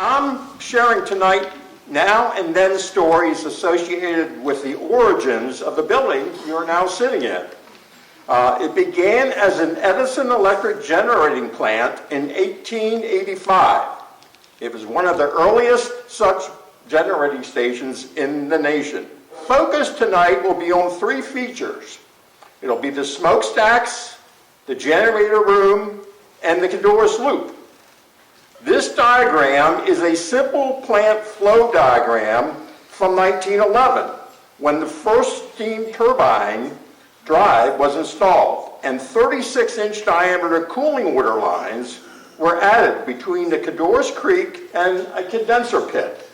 I'm sharing tonight now and then stories associated with the origins of the building you're now sitting in. It began as an Edison Electric generating plant in 1885. It was one of the earliest such generating stations in the nation. Focus tonight will be on three features. It'll be the smokestacks, the generator room, and the Cadorus loop. This diagram is a simple plant flow diagram from 1911, when the first steam turbine drive was installed, and 36-inch diameter cooling water lines were added between the Cadorus Creek and a condenser pit.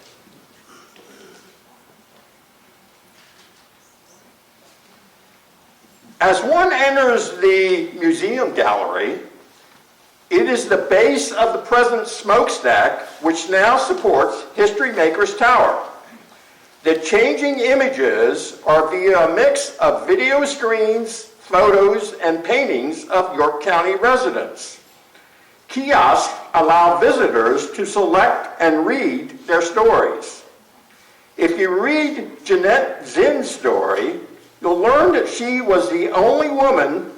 As one enters the museum gallery, it is the base of the present smokestack which now supports History Makers Tower. The changing images are via a mix of video screens, photos, and paintings of York County residents. Kiosks allow visitors to select and read their stories. If you read Jeanette Zinn's story, you'll learn that she was the only woman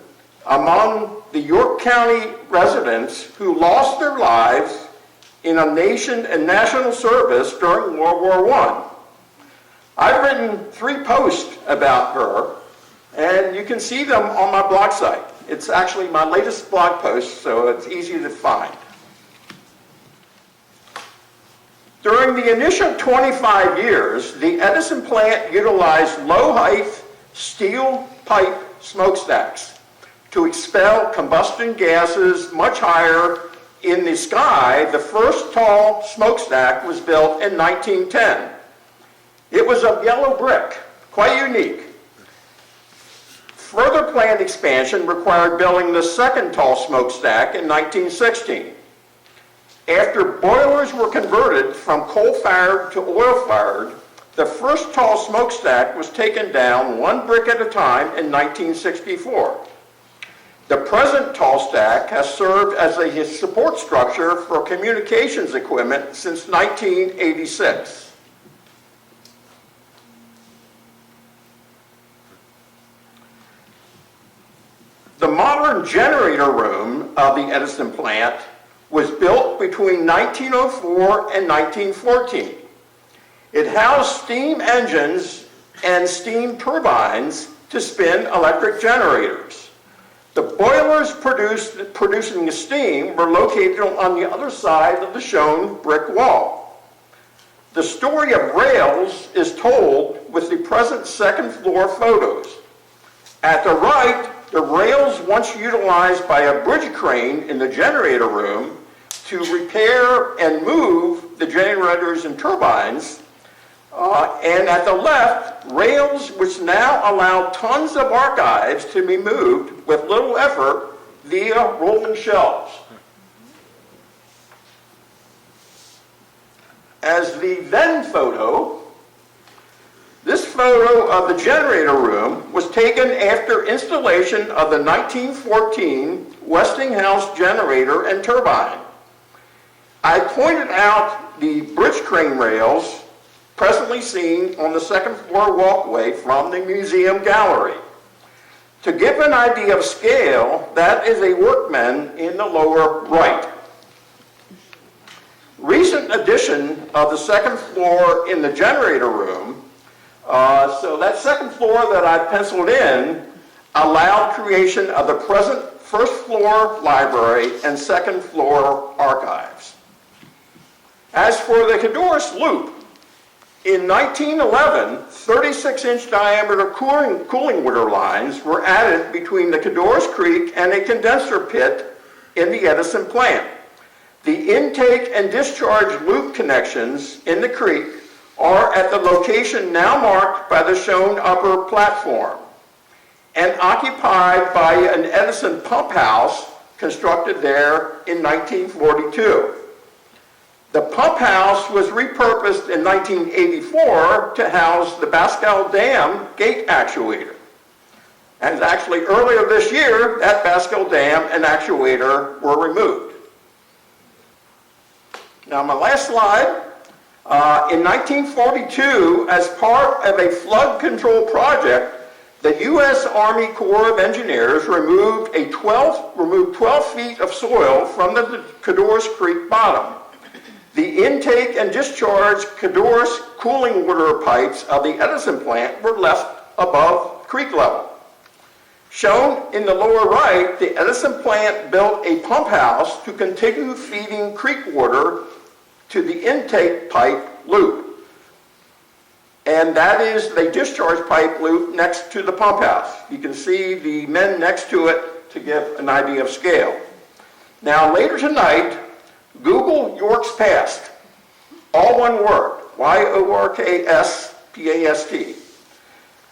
among the York County residents who lost their lives in a nation and national service during World War I. I've written 3 posts about her, and you can see them on my blog site. It's actually my latest blog post, so it's easy to find. During the initial 25 years, the Edison plant utilized low-height steel pipe smokestacks to expel combustion gases much higher in the sky. The first tall smokestack was built in 1910. It was of yellow brick, quite unique. Further plant expansion required building the second tall smokestack in 1916. After boilers were converted from coal-fired to oil-fired, the first tall smokestack was taken down 1 brick at a time in 1964. The present tall stack has served as a support structure for communications equipment since 1986. The modern generator room of the Edison plant was built between 1904 and 1914. It housed steam engines and steam turbines to spin electric generators. The boilers producing the steam were located on the other side of the shown brick wall. The story of rails is told with the present second floor photos. At the right, the rails once utilized by a bridge crane in the generator room to repair and move the generators and turbines. And at the left, rails which now allow tons of archives to be moved with little effort via rolling shelves. As the then photo, this photo of the generator room was taken after installation of the 1914 Westinghouse generator and turbine. I pointed out the bridge crane rails presently seen on the second floor walkway from the museum gallery. To give an idea of scale, that is a workman in the lower right. Recent addition of the second floor in the generator room, so that second floor that I penciled in allowed creation of the present first floor library and second floor archives. As for the Cadorus loop, in 1911, 36-inch diameter cooling water lines were added between the Cadorus Creek and a condenser pit in the Edison plant. The intake and discharge loop connections in the creek are at the location now marked by the shown upper platform and occupied by an Edison pump house constructed there in 1942. The pump house was repurposed in 1984 to house the Bascal Dam gate actuator. And actually earlier this year, that Bascal Dam and actuator were removed. Now, my last slide. In 1942, as part of a flood control project, the U.S. Army Corps of Engineers removed 12 feet of soil from the Codorus Creek bottom. The intake and discharge Codorus cooling water pipes of the Edison plant were left above creek level. Shown in the lower right, the Edison plant built a pump house to continue feeding creek water to the intake pipe loop. And that is the discharge pipe loop next to the pump house. You can see the men next to it to give an idea of scale. Now, later tonight, Google York's past, all one word, Y-O-R-K-S-P-A-S-T.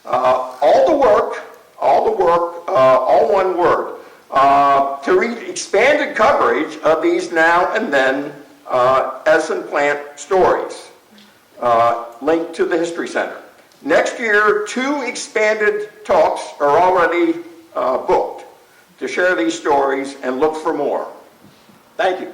All one word, to read expanded coverage of these now and then Edison plant stories, linked to the History Center. Next year, 2 expanded talks are already booked to share these stories, and look for more. Thank you.